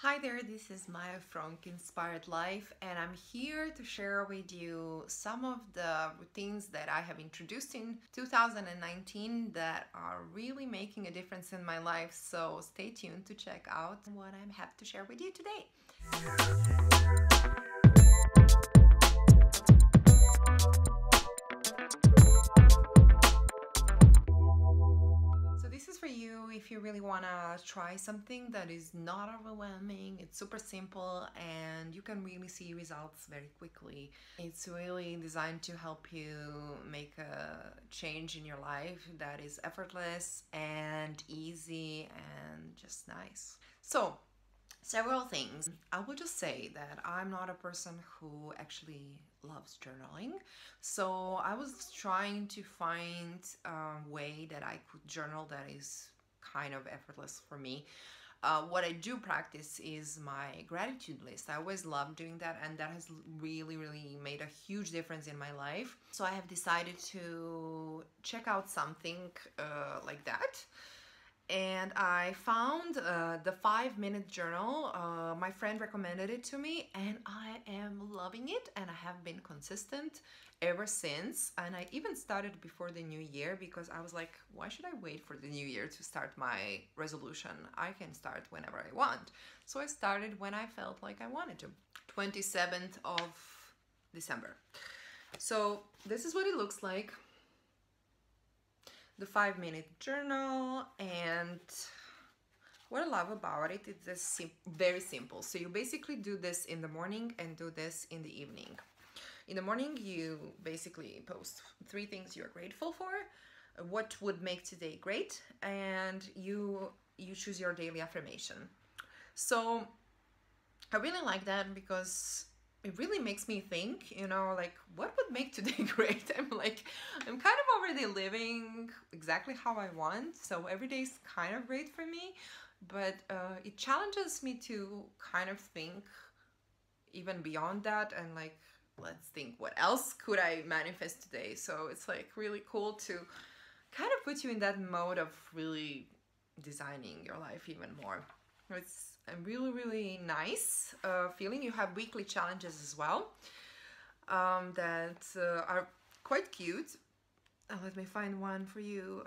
Hi there, this is Maya from Inspired Life, and I'm here to share with you some of the routines that I have introduced in 2019 that are really making a difference in my life. So stay tuned to check out what I have to share with you today. So this is for you if you really want to try something that is not overwhelming. It's super simple and you can really see results very quickly. It's really designed to help you make a change in your life that is effortless and easy and just nice. So several things. I will just say that I'm not a person who actually loves journaling. So I was trying to find a way that I could journal that is kind of effortless for me. What I do practice is my gratitude list. I always love doing that, and that has really made a huge difference in my life. So I have decided to check out something like that. And I found the 5-minute journal. My friend recommended it to me and I am loving it, and I have been consistent ever since. And I even started before the new year because I was like, why should I wait for the new year to start my resolution? I can start whenever I want. So I started when I felt like I wanted to. 27th of December. So this is what it looks like. The 5-minute journal, and what I love about it is this very simple. So you basically do this in the morning and do this in the evening. In the morning you basically post 3 things you're grateful for, what would make today great, and you choose your daily affirmation. So I really like that because it really makes me think, like, what would make today great? I'm kind of already living exactly how I want, so every day is kind of great for me, but it challenges me to kind of think even beyond that, and like, let's think, what else could I manifest today? So it's like really cool to kind of put you in that mode of really designing your life even more. It's a really nice feeling. You have weekly challenges as well that are quite cute. Let me find one for you.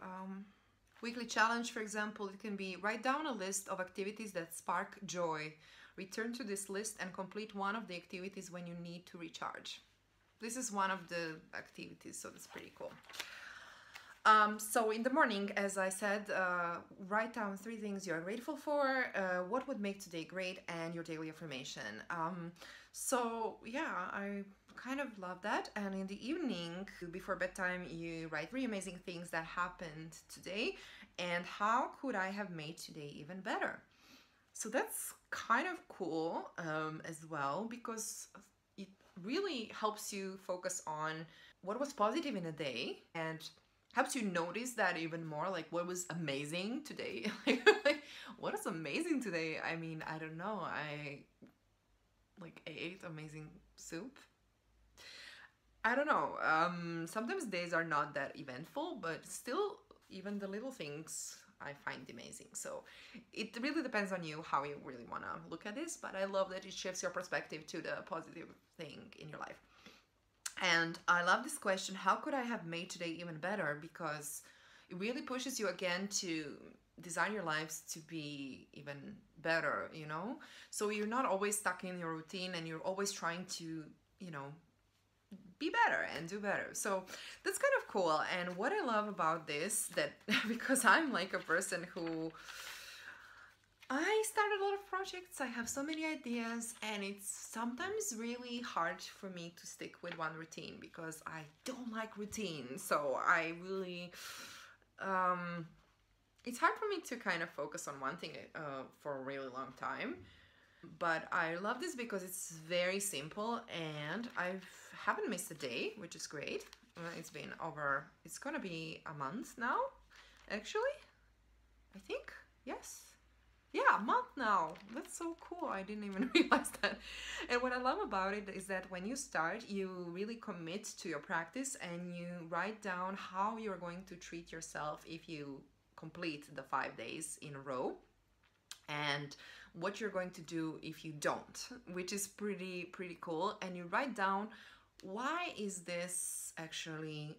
Weekly challenge, for example, it can be write down a list of activities that spark joy. Return to this list and complete one of the activities when you need to recharge. This is one of the activities, so that's pretty cool. So in the morning, as I said, write down 3 things you're grateful for, what would make today great, and your daily affirmation. So yeah, I kind of love that. And in the evening, before bedtime, you write 3 amazing things that happened today, and how could I have made today even better? So that's kind of cool as well, because it really helps you focus on what was positive in a day and helps you notice that even more, like what was amazing today. Like, what is amazing today? I mean, I don't know. I ate amazing soup. I don't know. Sometimes days are not that eventful, but still, even the little things I find amazing. So it really depends on you how you really want to look at this, but I love that it shifts your perspective to the positive thing in your life. And I love this question, how could I have made today even better? Because it really pushes you again to design your lives to be even better, So you're not always stuck in your routine and you're always trying to, be better and do better. So that's kind of cool. And what I love about this, that because I'm like a person who I start a lot of projects, I have so many ideas, and it's sometimes really hard for me to stick with one routine because I don't like routine. So I really, it's hard for me to kind of focus on one thing for a really long time. But I love this because it's very simple, and I haven't missed a day, which is great. It's gonna be a month now, actually, I think, yes. Yeah, a month now. That's so cool. I didn't even realize that. And what I love about it is that when you start, you really commit to your practice and you write down how you're going to treat yourself if you complete the 5 days in a row. and what you're going to do if you don't, which is pretty cool. And you write down, why is this actually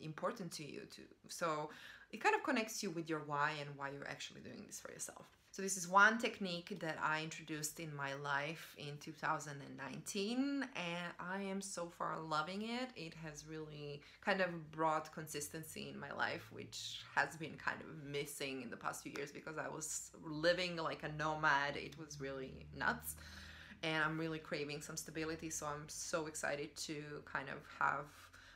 important to you too? So it kind of connects you with your why and why you're actually doing this for yourself. So this is one technique that I introduced in my life in 2019, and I am so far loving it. It has really kind of brought consistency in my life, which has been kind of missing in the past few years because I was living like a nomad. It was really nuts, and I'm really craving some stability. So I'm so excited to kind of have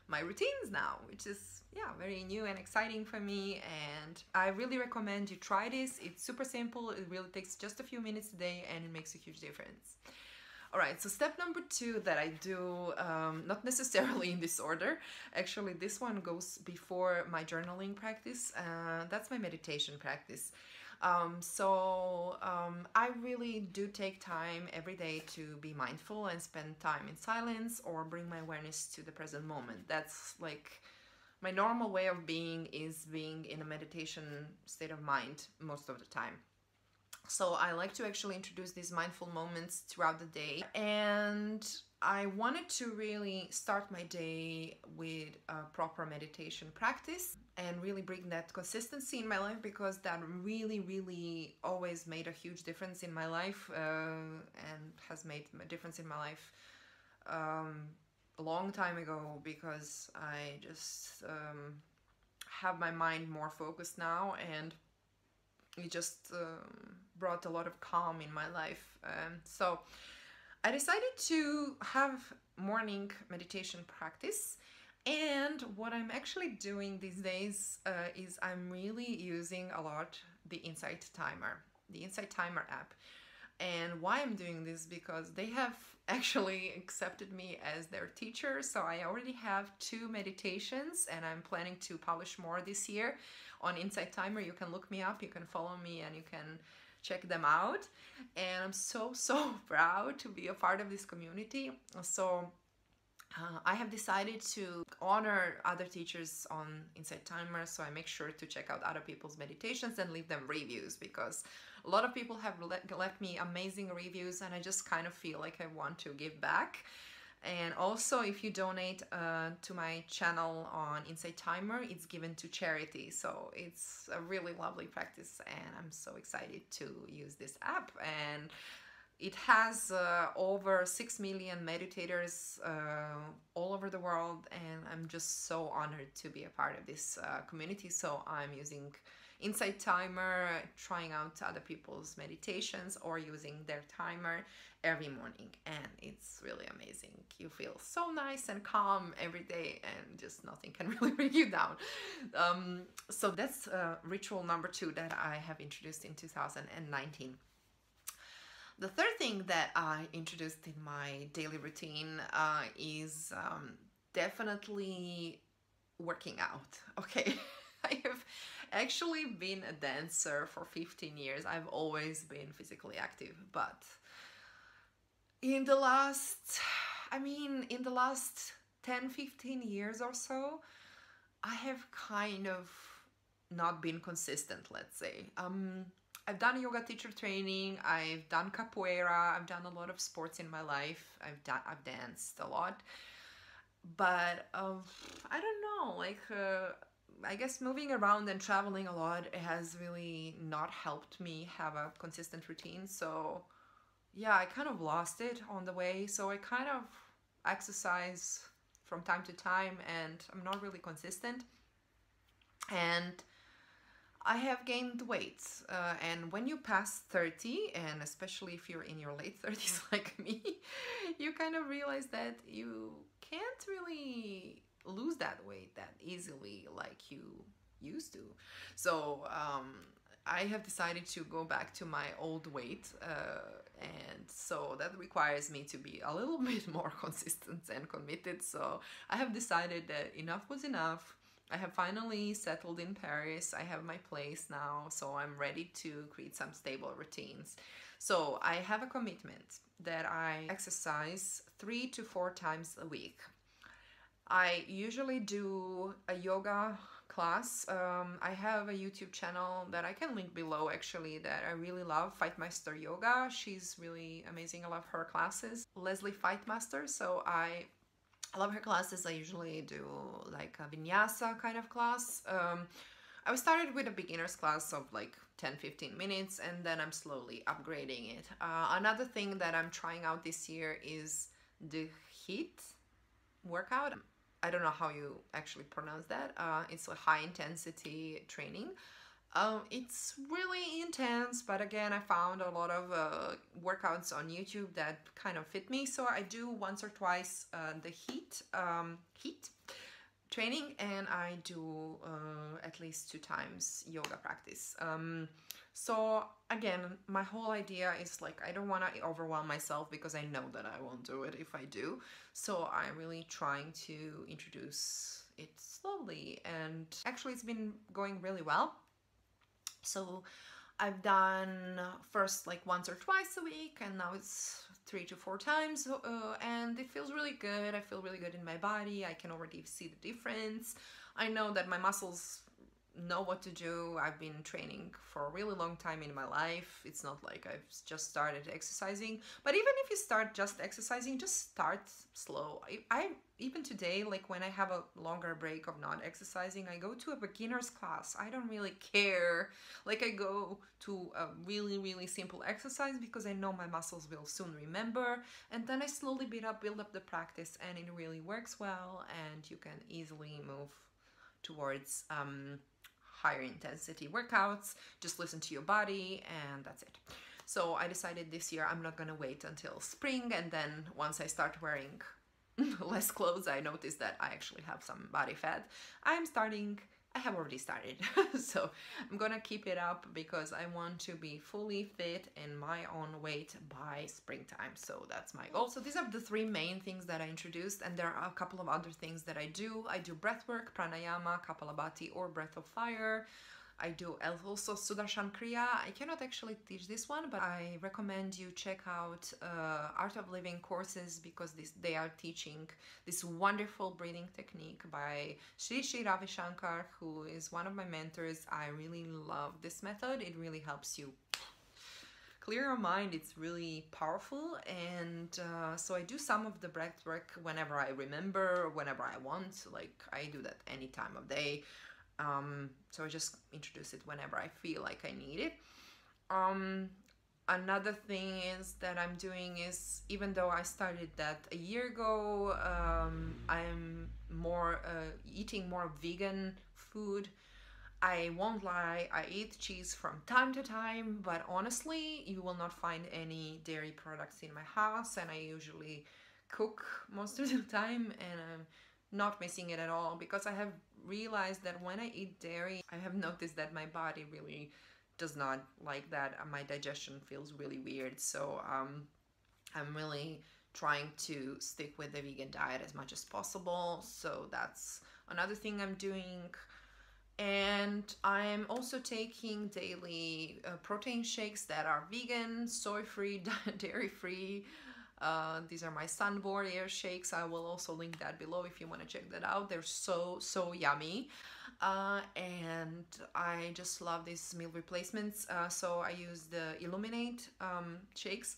my routines now, which is, yeah, very new and exciting for me. And I really recommend you try this. It's super simple. It really takes just a few minutes a day, and it makes a huge difference. All right, so step number 2 that I do, not necessarily in this order. Actually, this one goes before my journaling practice. That's my meditation practice. I really do take time every day to be mindful and spend time in silence or bring my awareness to the present moment. That's like my normal way of being, is being in a meditation state of mind most of the time. So I like to actually introduce these mindful moments throughout the day, and I wanted to really start my day with a proper meditation practice and really bring that consistency in my life, because that really always made a huge difference in my life, and has made a difference in my life a long time ago, because I just have my mind more focused now, and it just brought a lot of calm in my life. So I decided to have morning meditation practice, and what I'm actually doing these days is I'm really using a lot the Insight Timer app. And why I'm doing this, because they have actually accepted me as their teacher. So I already have 2 meditations, and I'm planning to publish more this year on Insight Timer. You can look me up, you can follow me, and you can check them out. And I'm so proud to be a part of this community. So I have decided to honor other teachers on Insight Timer, so I make sure to check out other people's meditations and leave them reviews, because a lot of people have left me amazing reviews, and I just kind of feel like I want to give back. And also, if you donate to my channel on Insight Timer, it's given to charity. So it's a really lovely practice, and I'm so excited to use this app. And it has over 6 million meditators all over the world, and I'm just so honored to be a part of this community. So I'm using Insight Timer, trying out other people's meditations, or using their timer every morning, and it's really amazing. You feel so nice and calm every day, and just nothing can really bring you down. So that's ritual number 2 that I have introduced in 2019. The third thing that I introduced in my daily routine is definitely working out. Okay, I have actually been a dancer for 15 years. I've always been physically active, but in the last 10-15 years or so, I have kind of not been consistent, let's say. I've done yoga teacher training, I've done capoeira, I've done a lot of sports in my life, I've danced a lot, but I don't know, I guess moving around and traveling a lot has really not helped me have a consistent routine. So yeah, I kind of lost it on the way. So I kind of exercise from time to time, and I'm not really consistent. And I have gained weight, and when you pass 30, and especially if you're in your late 30s like me, you kind of realize that you can't really lose that weight that easily like you used to. So I have decided to go back to my old weight, and so that requires me to be a little bit more consistent and committed. So I have decided that enough was enough. I have finally settled in Paris. I have my place now, so I'm ready to create some stable routines. So I have a commitment that I exercise 3 to 4 times a week. I usually do a yoga class. I have a YouTube channel that I can link below actually that I really love, Fightmaster Yoga. She's really amazing. I love her classes. Leslie Fightmaster. So I love her classes. I usually do like a vinyasa kind of class. I started with a beginner's class of like 10-15 minutes, and then I'm slowly upgrading it. Another thing that I'm trying out this year is the HIIT workout. I don't know how you actually pronounce that. It's a high intensity training. It's really intense, but again, I found a lot of workouts on YouTube that kind of fit me. So I do once or twice the HIIT training, and I do at least 2 times yoga practice. So again, my whole idea is like, I don't want to overwhelm myself because I know that I won't do it if I do. So I'm really trying to introduce it slowly, and actually it's been going really well. So I've done first like once or twice a week, and now it's 3 to 4 times, and it feels really good. I feel really good in my body. I can already see the difference. I know that my muscles know what to do. I've been training for a really long time in my life. It's not like I've just started exercising, but even if you start just exercising, just start slow. I even today, like when I have a longer break of not exercising, I go to a beginner's class. I don't really care. Like I go to a really simple exercise because I know my muscles will soon remember, and then I slowly build up the practice, and it really works well, and you can easily move towards higher intensity workouts. Just listen to your body, and that's it. So I decided this year I'm not gonna wait until spring, and then once I start wearing less clothes, I noticed that I actually have some body fat. I have already started. So I'm gonna keep it up because I want to be fully fit in my own weight by springtime. So that's my goal. So these are the 3 main things that I introduced, and there are a couple of other things that I do. I do breathwork, pranayama, kapalabhati, or breath of fire. I do also Sudarshan Kriya. I cannot actually teach this one, but I recommend you check out Art of Living courses because they are teaching this wonderful breathing technique by Sri Ravi Shankar, who is one of my mentors. I really love this method. It really helps you clear your mind. It's really powerful, and so I do some of the breath work whenever I remember, whenever I want. Like I do that any time of day. So I just introduce it whenever I feel like I need it. Another thing is that I'm doing is, even though I started that a year ago, I'm more eating more vegan food. I won't lie, I eat cheese from time to time, but honestly, you will not find any dairy products in my house, and I usually cook most of the time, and I'm not missing it at all because I have realized that when I eat dairy, I have noticed that my body really does not like that. My digestion feels really weird. So I'm really trying to stick with the vegan diet as much as possible. So that's another thing I'm doing. And I'm also taking daily protein shakes that are vegan, soy-free, dairy-free. These are my Sun Warrior shakes. I will also link that below if you want to check that out. They're so yummy. And I just love these meal replacements. So I use the Illuminate shakes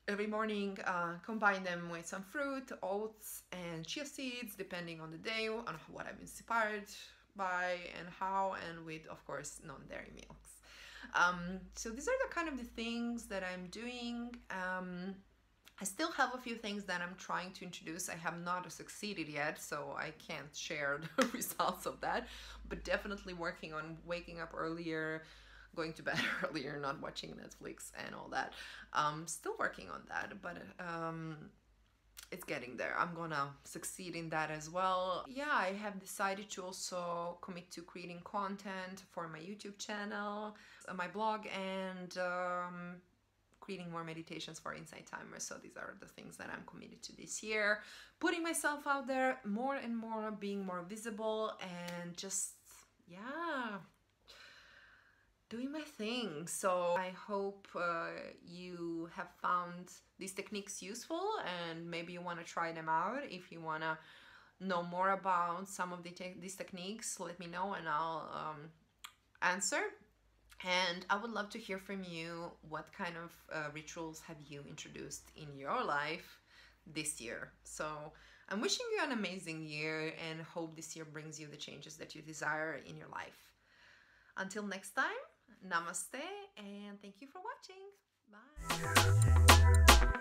every morning, combine them with some fruit, oats, and chia seeds, depending on the day, on what I'm inspired by and how, and with, of course, non-dairy milks. So these are the kind of the things that I'm doing. I still have a few things that I'm trying to introduce. I have not succeeded yet, so I can't share the results of that, but definitely working on waking up earlier, going to bed earlier, not watching Netflix and all that. Still working on that, but it's getting there. I'm gonna succeed in that as well. Yeah, I have decided to also commit to creating content for my YouTube channel, my blog, and creating more meditations for Insight Timers. So these are the things that I'm committed to this year. Putting myself out there more and more, being more visible, and just, yeah, doing my thing. So I hope you have found these techniques useful, and maybe you want to try them out if you want to know more about some of these techniques, let me know and I'll answer. And I would love to hear from you. What kind of rituals have you introduced in your life this year? So I'm wishing you an amazing year and hope this year brings you the changes that you desire in your life. Until next time, namaste and thank you for watching. Bye.